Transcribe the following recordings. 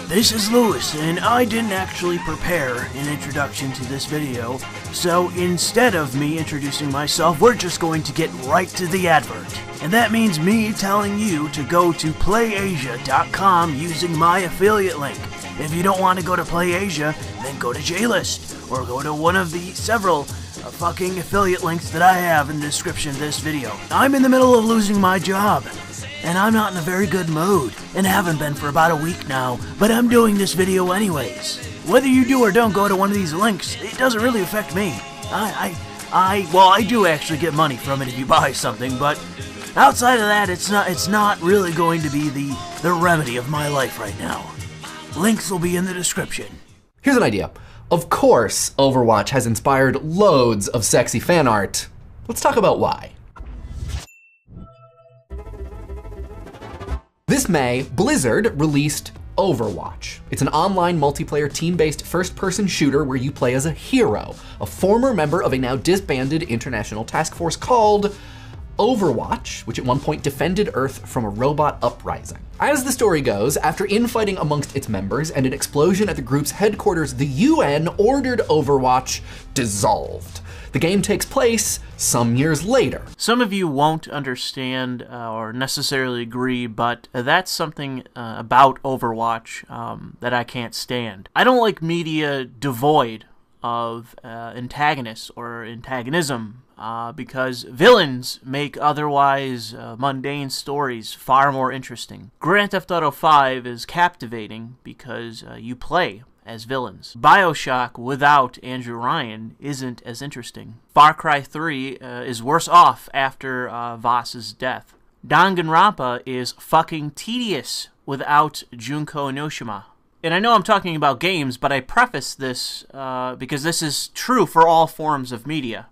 This is Louis, and I didn't actually prepare an introduction to this video, so instead of me introducing myself, we're just going to get right to the advert. And that means me telling you to go to playasia.com using my affiliate link. If you don't want to go to PlayAsia, then go to JList, or go to one of the several fucking affiliate links that I have in the description of this video. I'm in the middle of losing my job, and I'm not in a very good mood, and haven't been for about a week now, but I'm doing this video anyways. Whether you do or don't go to one of these links, it doesn't really affect me. Well, I do actually get money from it if you buy something, but outside of that, it's not really going to be the remedy of my life right now. Links will be in the description. Here's an idea. Of course, Overwatch has inspired loads of sexy fan art. Let's talk about why. This May, Blizzard released Overwatch. It's an online multiplayer team-based first-person shooter where you play as a hero, a former member of a now disbanded international task force called Overwatch, which at one point defended Earth from a robot uprising. As the story goes, after infighting amongst its members and an explosion at the group's headquarters, the UN ordered Overwatch dissolved. The game takes place some years later. Some of you won't understand or necessarily agree, but that's something about Overwatch that I can't stand. I don't like media devoid of antagonists or antagonism because villains make otherwise mundane stories far more interesting. Grand Theft Auto 5 is captivating because you play as villains. BioShock without Andrew Ryan isn't as interesting. Far Cry 3 is worse off after Voss's death. Danganronpa is fucking tedious without Junko Enoshima. And I know I'm talking about games, but I preface this because this is true for all forms of media.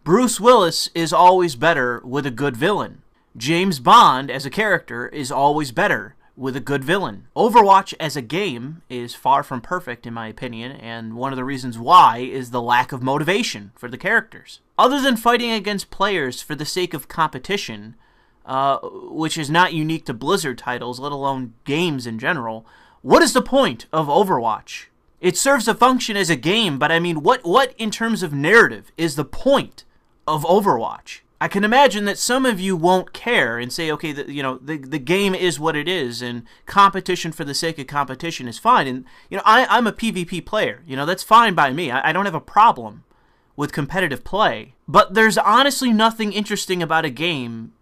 Bruce Willis is always better with a good villain. James Bond as a character is always better with a good villain. Overwatch as a game is far from perfect in my opinion, and one of the reasons why is the lack of motivation for the characters. Other than fighting against players for the sake of competition, which is not unique to Blizzard titles, let alone games in general, what is the point of Overwatch? It serves a function as a game, but I mean, what in terms of narrative is the point of Overwatch? I can imagine that some of you won't care and say, okay, the game is what it is, and competition for the sake of competition is fine. And I'm a PvP player. That's fine by me. I don't have a problem with competitive play. But there's honestly nothing interesting about a game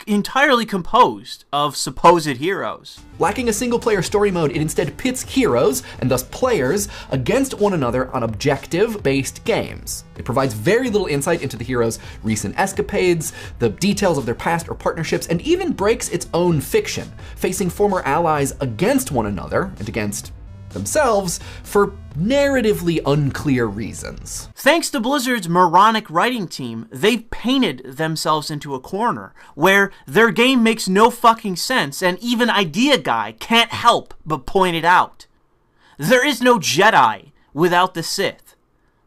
entirely composed of supposed heroes. Lacking a single-player story mode, it instead pits heroes, and thus players, against one another on objective-based games. It provides very little insight into the heroes' recent escapades, the details of their past or partnerships, and even breaks its own fiction, facing former allies against one another and against themselves for narratively unclear reasons. Thanks to Blizzard's moronic writing team, they've painted themselves into a corner where their game makes no fucking sense, and even Idea Guy can't help but point it out. There is no Jedi without the Sith.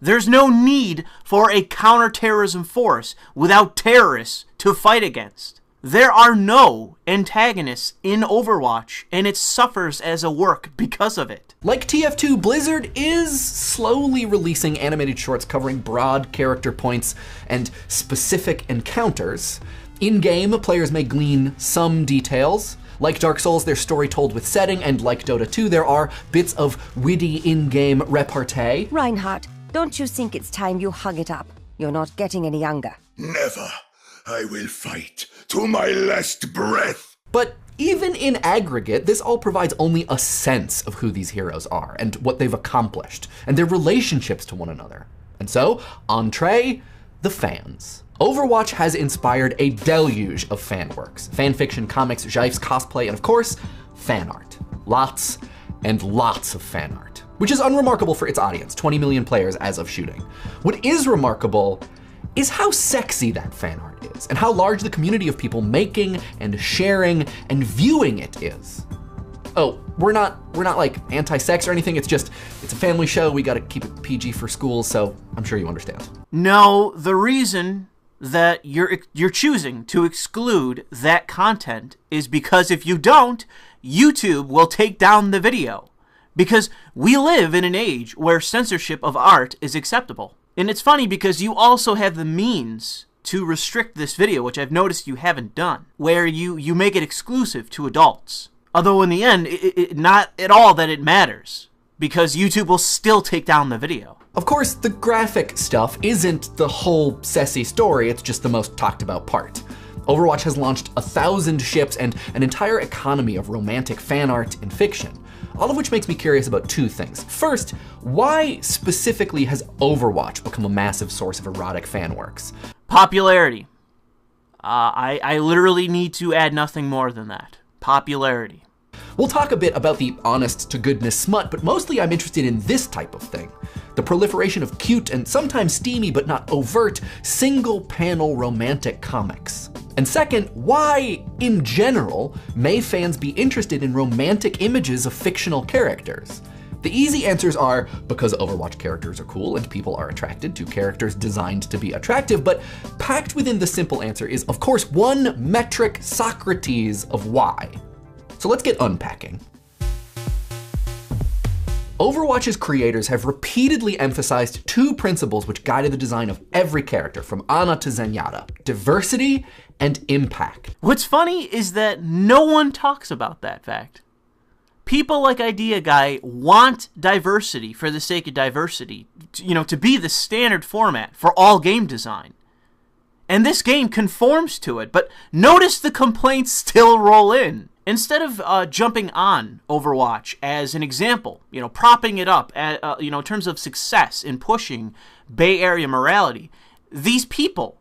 There's no need for a counterterrorism force without terrorists to fight against. There are no antagonists in Overwatch, and it suffers as a work because of it. Like TF2, Blizzard is slowly releasing animated shorts covering broad character points and specific encounters. In-game, players may glean some details. Like Dark Souls, there's story told with setting, and like Dota 2, there are bits of witty in-game repartee. Reinhardt, don't you think it's time you hung it up? You're not getting any younger. Never. I will fight to my last breath. But even in aggregate, this all provides only a sense of who these heroes are and what they've accomplished and their relationships to one another. And so, entree, the fans. Overwatch has inspired a deluge of fan works, fan fiction, comics, gifs, cosplay, and of course, fan art. Lots and lots of fan art, which is unremarkable for its audience, 20 million players as of shooting. What is remarkable is how sexy that fan art is, and how large the community of people making and sharing and viewing it is. Oh, we're not like anti-sex or anything, it's a family show, we gotta keep it PG for schools, so I'm sure you understand. No, the reason that you're choosing to exclude that content is because if you don't, YouTube will take down the video. Because we live in an age where censorship of art is acceptable. And it's funny because you also have the means to restrict this video, which I've noticed you haven't done, where you make it exclusive to adults. Although in the end, not at all that it matters, because YouTube will still take down the video. Of course, the graphic stuff isn't the whole Ceci story, it's just the most talked about part. Overwatch has launched 1,000 ships and an entire economy of romantic fan art and fiction. All of which makes me curious about two things. First, why specifically has Overwatch become a massive source of erotic fan works? Popularity. I literally need to add nothing more than that. Popularity. We'll talk a bit about the honest-to-goodness smut, but mostly I'm interested in this type of thing. The proliferation of cute and sometimes steamy but not overt single-panel romantic comics. And second, why, in general, may fans be interested in romantic images of fictional characters? The easy answers are because Overwatch characters are cool and people are attracted to characters designed to be attractive, but packed within the simple answer is, of course, one metric Socrates of why. So let's get unpacking. Overwatch's creators have repeatedly emphasized two principles which guided the design of every character, from Ana to Zenyatta: diversity and impact. What's funny is that no one talks about that fact. People like Idea Guy want diversity for the sake of diversity, to be the standard format for all game design. And this game conforms to it, but notice the complaints still roll in. Instead of jumping on Overwatch as an example, propping it up, in terms of success in pushing Bay Area morality, these people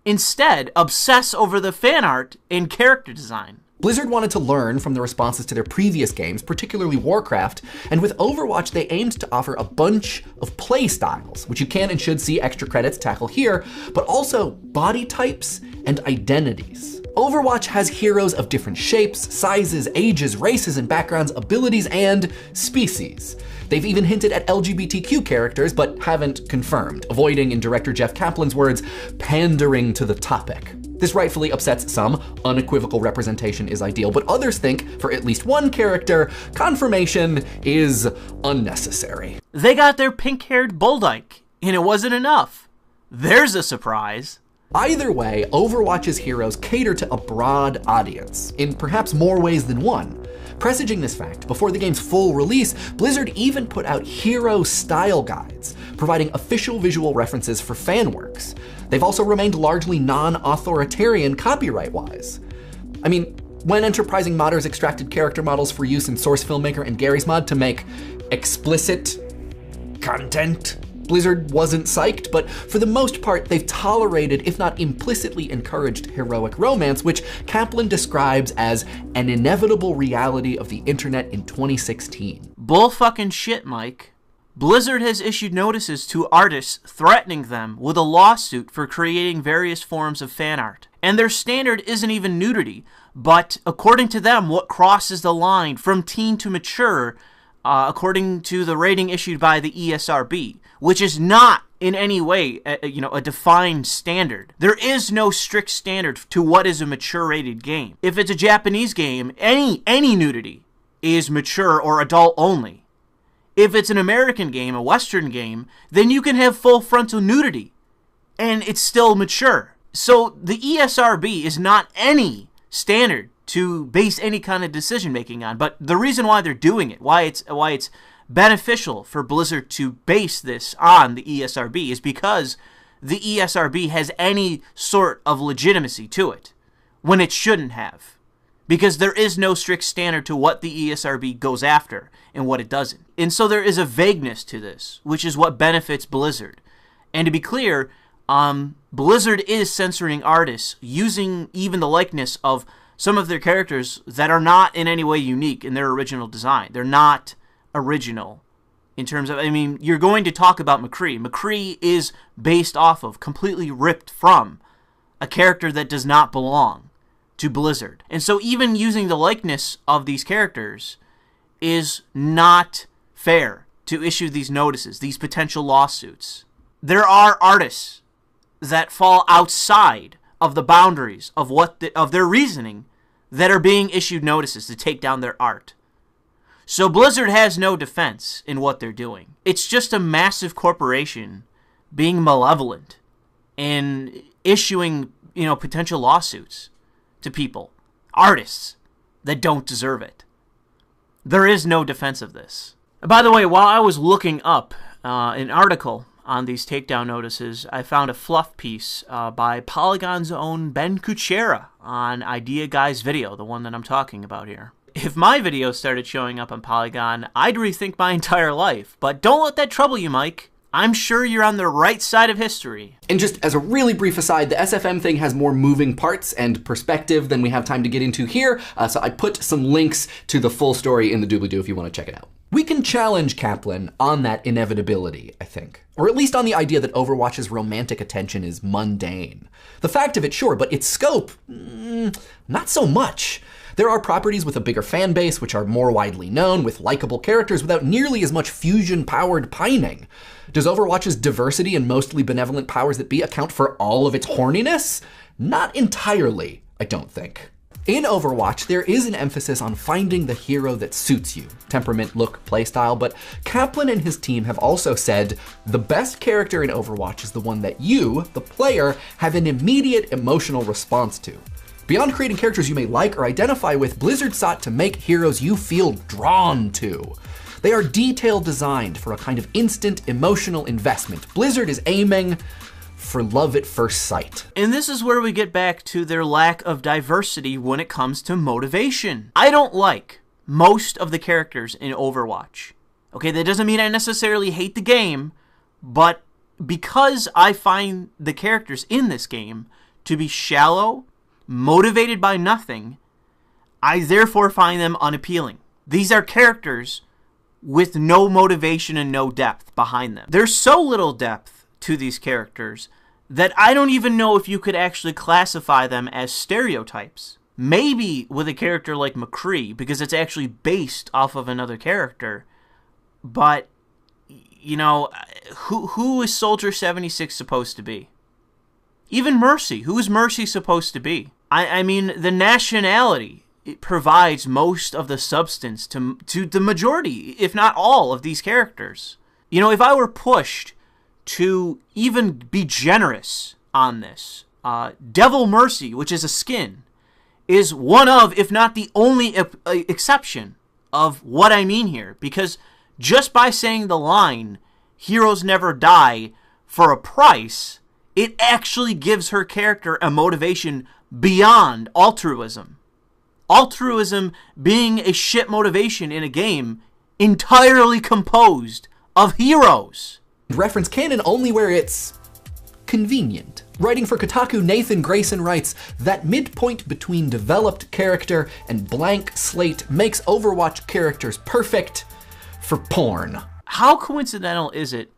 instead obsess over the fan art and character design. Blizzard wanted to learn from the responses to their previous games, particularly Warcraft, and with Overwatch they aimed to offer a bunch of play styles, which you can and should see extra credits tackle here, but also body types and identities. Overwatch has heroes of different shapes, sizes, ages, races and backgrounds, abilities, and species. They've even hinted at LGBTQ characters, but haven't confirmed, avoiding, in director Jeff Kaplan's words, pandering to the topic. This rightfully upsets some. Unequivocal representation is ideal, but others think, for at least one character, confirmation is unnecessary. They got their pink-haired Bulldyke, and it wasn't enough. There's a surprise. Either way, Overwatch's heroes cater to a broad audience, in perhaps more ways than one. Presaging this fact, before the game's full release, Blizzard even put out hero style guides, providing official visual references for fan works. They've also remained largely non-authoritarian copyright-wise. I mean, when enterprising modders extracted character models for use in Source Filmmaker and Gary's Mod to make explicit content, Blizzard wasn't psyched, but for the most part, they've tolerated, if not implicitly encouraged, heroic romance, which Kaplan describes as an inevitable reality of the internet in 2016. Bull fucking shit, Mike. Blizzard has issued notices to artists threatening them with a lawsuit for creating various forms of fan art. And their standard isn't even nudity, but according to them, what crosses the line from teen to mature, according to the rating issued by the ESRB, which is not in any way a defined standard. There is no strict standard to what is a mature rated game. If it's a Japanese game, any nudity is mature or adult only. If it's an American game, a Western game, then you can have full frontal nudity and it's still mature. So the ESRB is not any standard to base any kind of decision making on, but the reason why they're doing it, why it's beneficial for Blizzard to base this on the ESRB is because the ESRB has any sort of legitimacy to it when it shouldn't have. Because there is no strict standard to what the ESRB goes after and what it doesn't. And so there is a vagueness to this, which is what benefits Blizzard. And to be clear, Blizzard is censoring artists using even the likeness of some of their characters that are not in any way unique in their original design. They're not original in terms of, you're going to talk about McCree. McCree is based off of, completely ripped from, a character that does not belong to Blizzard. And so even using the likeness of these characters is not fair to issue these notices, these potential lawsuits. There are artists that fall outside of the boundaries of of their reasoning that are being issued notices to take down their art. So Blizzard has no defense in what they're doing. It's just a massive corporation being malevolent and issuing, potential lawsuits to people, artists that don't deserve it. There is no defense of this. By the way, while I was looking up an article on these takedown notices, I found a fluff piece by Polygon's own Ben Kuchera on Idea Guy's video, the one that I'm talking about here. If my videos started showing up on Polygon, I'd rethink my entire life. But don't let that trouble you, Mike. I'm sure you're on the right side of history. And just as a really brief aside, the SFM thing has more moving parts and perspective than we have time to get into here, so I put some links to the full story in the doobly-doo if you want to check it out. We can challenge Kaplan on that inevitability, I think. Or at least on the idea that Overwatch's romantic attention is mundane. The fact of it, sure, but its scope, not so much. There are properties with a bigger fan base, which are more widely known, with likable characters without nearly as much fusion-powered pining. Does Overwatch's diversity and mostly benevolent powers that be account for all of its horniness? Not entirely, I don't think. In Overwatch, there is an emphasis on finding the hero that suits you, temperament, look, playstyle, but Kaplan and his team have also said the best character in Overwatch is the one that you, the player, have an immediate emotional response to. Beyond creating characters you may like or identify with, Blizzard sought to make heroes you feel drawn to. They are detail designed for a kind of instant emotional investment. Blizzard is aiming for love at first sight. And this is where we get back to their lack of diversity when it comes to motivation. I don't like most of the characters in Overwatch. Okay, that doesn't mean I necessarily hate the game, but because I find the characters in this game to be shallow, motivated by nothing, I therefore find them unappealing. These are characters with no motivation and no depth behind them. There's so little depth to these characters that I don't even know if you could actually classify them as stereotypes. Maybe with a character like McCree, because it's actually based off of another character, but, who is Soldier 76 supposed to be? Even Mercy, who is Mercy supposed to be? I mean, the nationality, it provides most of the substance to the majority, if not all, of these characters. If I were pushed to even be generous on this, Devil Mercy, which is a skin, is one of, if not the only exception of what I mean here. Because just by saying the line, heroes never die for a price, it actually gives her character a motivation beyond altruism. Altruism being a shit motivation in a game entirely composed of heroes. Reference canon only where it's convenient. Writing for Kotaku, Nathan Grayson writes, that midpoint between developed character and blank slate makes Overwatch characters perfect for porn. How coincidental is it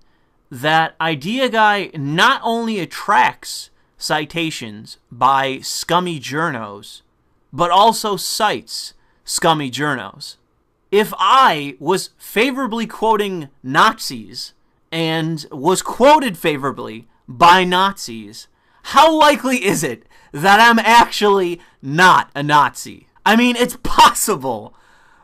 that Idea Guy not only attracts citations by scummy journos, but also cites scummy journos? If I was favorably quoting Nazis and was quoted favorably by Nazis, how likely is it that I'm actually not a Nazi? I mean, it's possible,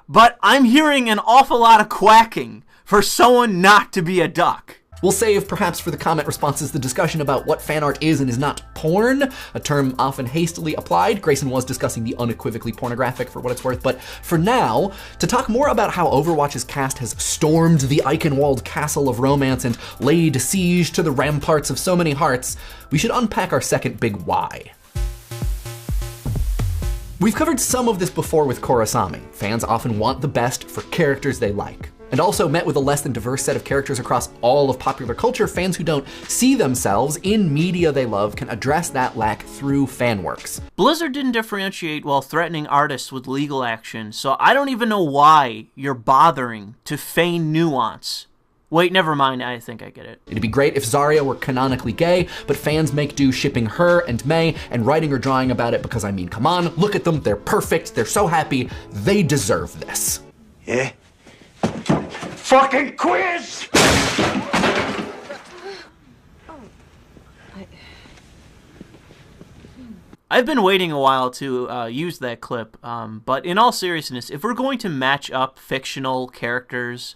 but I'm hearing an awful lot of quacking for someone not to be a duck. We'll save, perhaps for the comment responses, the discussion about what fan art is and is not porn, a term often hastily applied. Grayson was discussing the unequivocally pornographic for what it's worth, but for now, to talk more about how Overwatch's cast has stormed the Eichenwald castle of romance and laid siege to the ramparts of so many hearts, we should unpack our second big why. We've covered some of this before with Korosami. Fans often want the best for characters they like. And also, met with a less than diverse set of characters across all of popular culture, fans who don't see themselves in media they love can address that lack through fan works. Blizzard didn't differentiate while threatening artists with legal action, so I don't even know why you're bothering to feign nuance. Wait, never mind, I think I get it. It'd be great if Zarya were canonically gay, but fans make do shipping her and Mei and writing or drawing about it because, I mean, come on, look at them, they're perfect, they're so happy, they deserve this. Yeah? Fucking quiz! I've been waiting a while to use that clip, but in all seriousness, if we're going to match up fictional characters,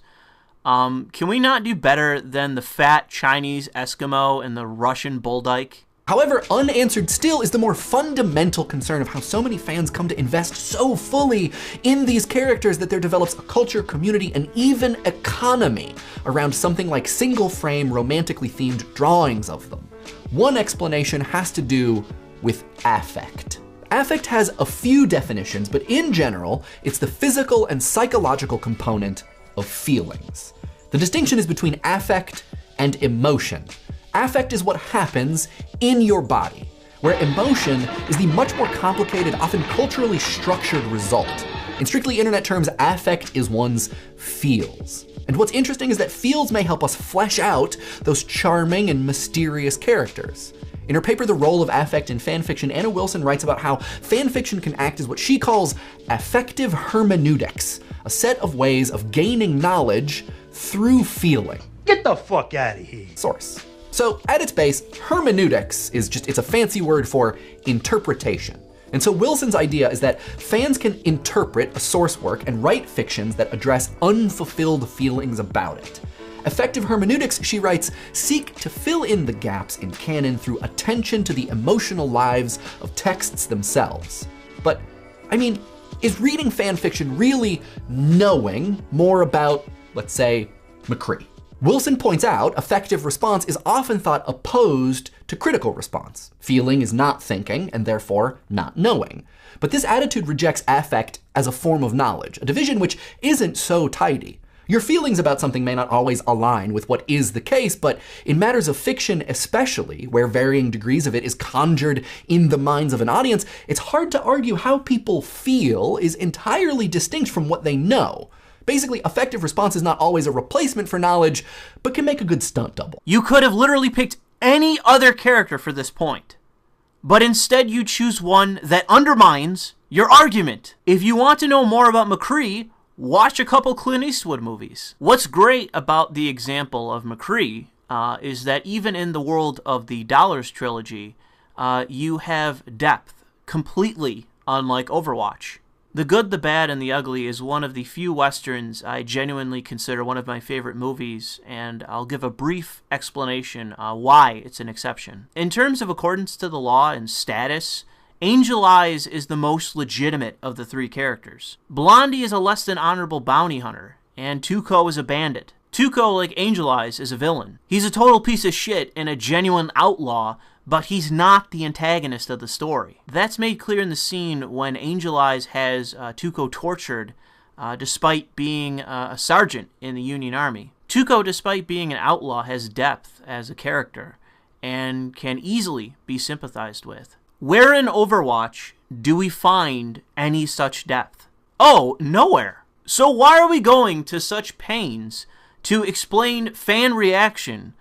can we not do better than the fat Chinese Eskimo and the Russian Bulldyke? However, unanswered still is the more fundamental concern of how so many fans come to invest so fully in these characters that there develops a culture, community, and even economy around something like single-frame, romantically themed drawings of them. One explanation has to do with affect. Affect has a few definitions, but in general, it's the physical and psychological component of feelings. The distinction is between affect and emotion. Affect is what happens in your body, where emotion is the much more complicated, often culturally structured result. In strictly internet terms, affect is one's feels. And what's interesting is that feels may help us flesh out those charming and mysterious characters. In her paper, The Role of Affect in Fanfiction, Anna Wilson writes about how fanfiction can act as what she calls affective hermeneutics, a set of ways of gaining knowledge through feeling. Get the fuck out of here. Source. So at its base, hermeneutics it's a fancy word for interpretation. And so Wilson's idea is that fans can interpret a source work and write fictions that address unfulfilled feelings about it. Effective hermeneutics, she writes, seek to fill in the gaps in canon through attention to the emotional lives of texts themselves. But, I mean, is reading fan fiction really knowing more about, let's say, McCree? Wilson points out effective response is often thought opposed to critical response. Feeling is not thinking, and therefore not knowing. But this attitude rejects affect as a form of knowledge, a division which isn't so tidy. Your feelings about something may not always align with what is the case, but in matters of fiction especially, where varying degrees of it is conjured in the minds of an audience, it's hard to argue how people feel is entirely distinct from what they know. Basically, effective response is not always a replacement for knowledge, but can make a good stunt double. You could have literally picked any other character for this point, but instead you choose one that undermines your argument. If you want to know more about McCree, watch a couple Clint Eastwood movies. What's great about the example of McCree is that even in the world of the Dollars trilogy, you have depth, completely unlike Overwatch. The Good, the Bad, and the Ugly is one of the few Westerns I genuinely consider one of my favorite movies, and I'll give a brief explanation why it's an exception. In terms of accordance to the law and status, Angel Eyes is the most legitimate of the three characters. Blondie is a less than honorable bounty hunter, and Tuco is a bandit. Tuco, like Angel Eyes, is a villain. He's a total piece of shit and a genuine outlaw, but he's not the antagonist of the story. That's made clear in the scene when Angel Eyes has Tuco tortured despite being a sergeant in the Union Army. Tuco, despite being an outlaw, has depth as a character and can easily be sympathized with. Where in Overwatch do we find any such depth? Oh, nowhere. So why are we going to such pains to explain fan reaction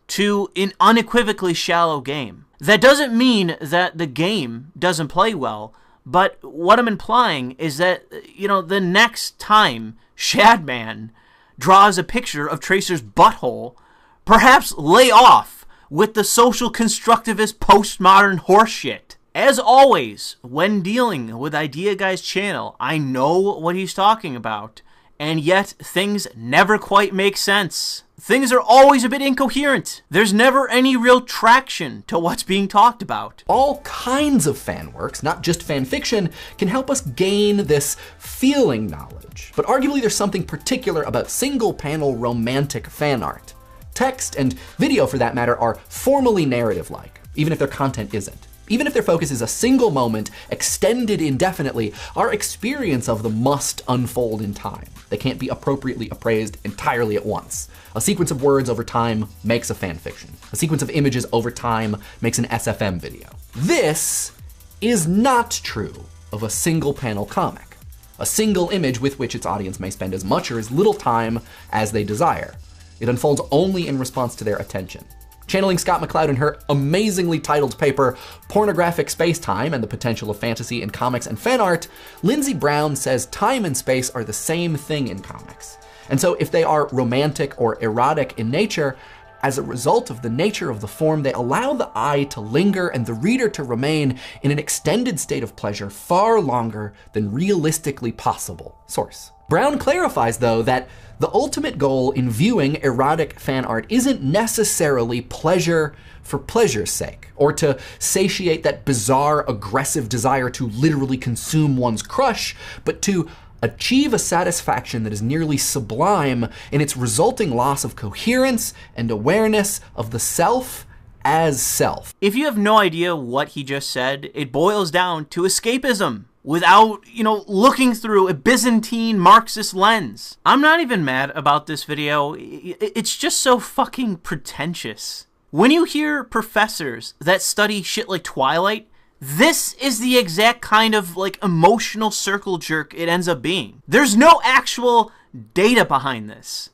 to an unequivocally shallow game? That doesn't mean that the game doesn't play well, but what I'm implying is that, the next time Shadman draws a picture of Tracer's butthole, perhaps lay off with the social constructivist postmodern horseshit. As always, when dealing with Idea Guy's channel, I know what he's talking about, and yet things never quite make sense. Things are always a bit incoherent. There's never any real traction to what's being talked about. All kinds of fan works, not just fan fiction, can help us gain this feeling knowledge. But arguably there's something particular about single-panel romantic fan art. Text and video, for that matter, are formally narrative-like, even if their content isn't. Even if their focus is a single moment, extended indefinitely, our experience of them must unfold in time. They can't be appropriately appraised entirely at once. A sequence of words over time makes a fan fiction. A sequence of images over time makes an SFM video. This is not true of a single panel comic. A single image with which its audience may spend as much or as little time as they desire. It unfolds only in response to their attention. Channeling Scott McCloud in her amazingly titled paper, Pornographic Space-Time and the Potential of Fantasy in Comics and Fan Art, Lindsay Brown says time and space are the same thing in comics. And so if they are romantic or erotic in nature, As a result of the nature of the form, they allow the eye to linger and the reader to remain in an extended state of pleasure far longer than realistically possible. Source. Brown clarifies, though, that the ultimate goal in viewing erotic fan art isn't necessarily pleasure for pleasure's sake, or to satiate that bizarre, aggressive desire to literally consume one's crush, but to achieve a satisfaction that is nearly sublime in its resulting loss of coherence and awareness of the self as self. If you have no idea what he just said, it boils down to escapism without, looking through a Byzantine Marxist lens. I'm not even mad about this video. It's just so fucking pretentious. When you hear professors that study shit like Twilight, this is the exact kind of emotional circle jerk it ends up being. There's no actual data behind this.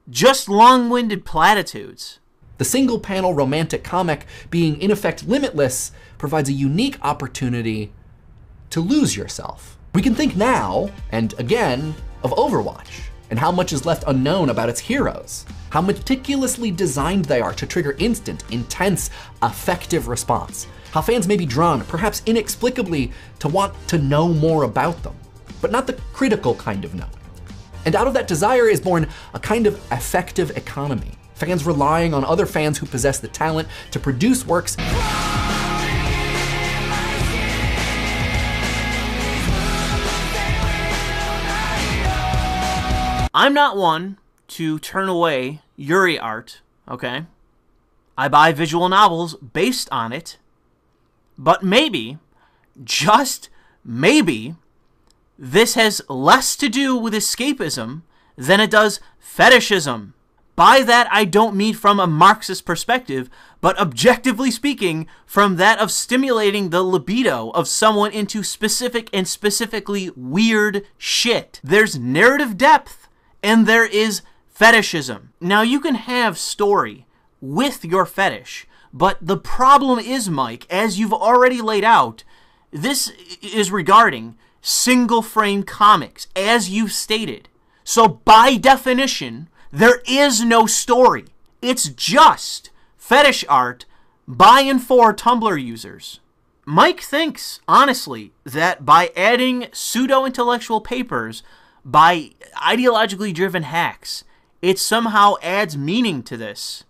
Just long-winded platitudes. The single-panel romantic comic, being in effect limitless, provides a unique opportunity to lose yourself. We can think now, and again, of Overwatch, and how much is left unknown about its heroes. How meticulously designed they are to trigger instant, intense, effective response. How fans may be drawn, perhaps inexplicably, to want to know more about them, but not the critical kind of knowing. And out of that desire is born a kind of effective economy. Fans relying on other fans who possess the talent to produce works I'm not one to turn away Yuri art, okay? I buy visual novels based on it, but maybe, just maybe, this has less to do with escapism than it does fetishism. By that, I don't mean from a Marxist perspective, but objectively speaking, from that of stimulating the libido of someone into specific and specifically weird shit. There's narrative depth, and there is fetishism. Now, you can have story with your fetish, but the problem is, Mike, as you've already laid out, this is regarding single frame comics, as you've stated. So by definition, there is no story. It's just fetish art by and for Tumblr users. Mike thinks, honestly, that by adding pseudo-intellectual papers by ideologically driven hacks, it somehow adds meaning to this.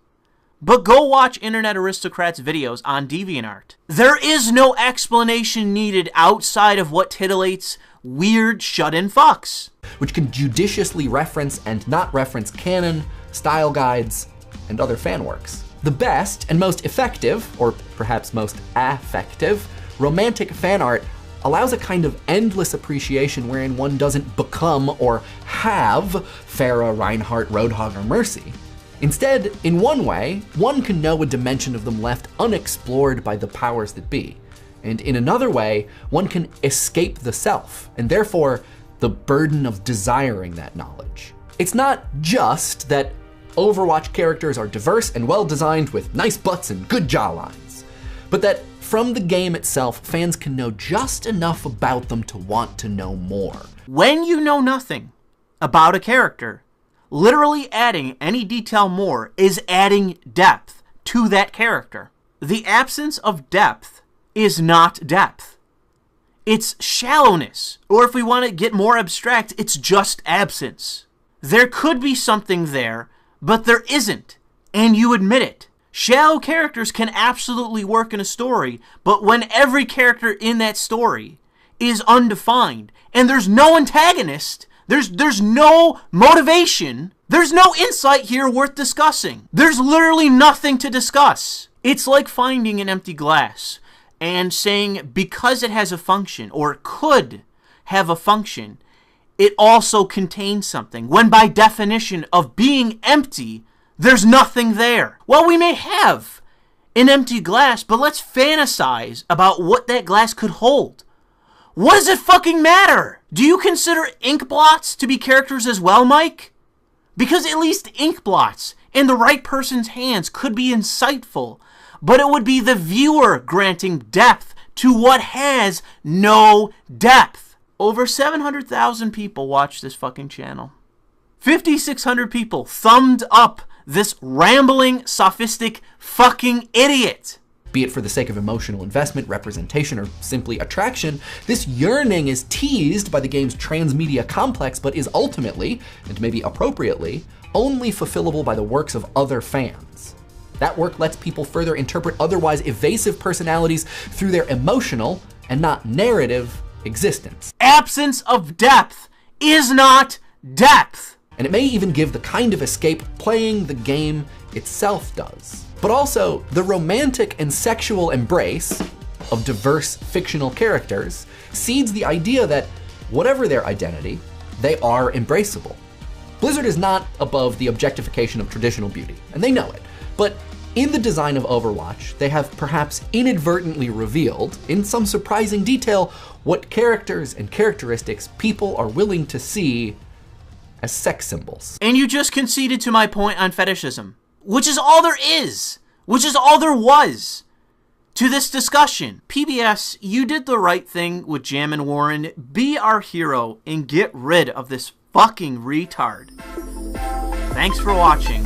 But go watch Internet Aristocrats' videos on DeviantArt. There is no explanation needed outside of what titillates weird shut-in fucks, which can judiciously reference and not reference canon, style guides, and other fan works. The best and most effective, or perhaps most affective, romantic fan art allows a kind of endless appreciation wherein one doesn't become or have Farah, Reinhardt, Roadhog, or Mercy. Instead, in one way, one can know a dimension of them left unexplored by the powers that be. And in another way, one can escape the self, and therefore the burden of desiring that knowledge. It's not just that Overwatch characters are diverse and well-designed with nice butts and good jawlines, but that from the game itself, fans can know just enough about them to want to know more. When you know nothing about a character, literally adding any detail more is adding depth to that character. The absence of depth is not depth. It's shallowness, or if we want to get more abstract, it's just absence. There could be something there, but there isn't, and you admit it. Shallow characters can absolutely work in a story, but when every character in that story is undefined, and there's no antagonist, there's no motivation, there's no insight here worth discussing. There's literally nothing to discuss. It's like finding an empty glass and saying because it has a function, or could have a function, it also contains something, when by definition of being empty, there's nothing there. Well, we may have an empty glass, but let's fantasize about what that glass could hold. What does it fucking matter? Do you consider ink blots to be characters as well, Mike? Because at least ink blots in the right person's hands could be insightful, but it would be the viewer granting depth to what has no depth. Over 700,000 people watch this fucking channel. 5,600 people thumbed up this rambling, sophistic fucking idiot. Be it for the sake of emotional investment, representation, or simply attraction, this yearning is teased by the game's transmedia complex, but is ultimately, and maybe appropriately, only fulfillable by the works of other fans. That work lets people further interpret otherwise evasive personalities through their emotional, and not narrative, existence. Absence of depth is not depth. And it may even give the kind of escape playing the game itself does. But also, the romantic and sexual embrace of diverse fictional characters seeds the idea that, whatever their identity, they are embraceable. Blizzard is not above the objectification of traditional beauty, and they know it. But in the design of Overwatch, they have perhaps inadvertently revealed, in some surprising detail, what characters and characteristics people are willing to see as sex symbols. And you just conceded to my point on fetishism, which is all there is, which is all there was to this discussion. PBS, you did the right thing with Jam and Warren. Be our hero and get rid of this fucking retard. Thanks for watching.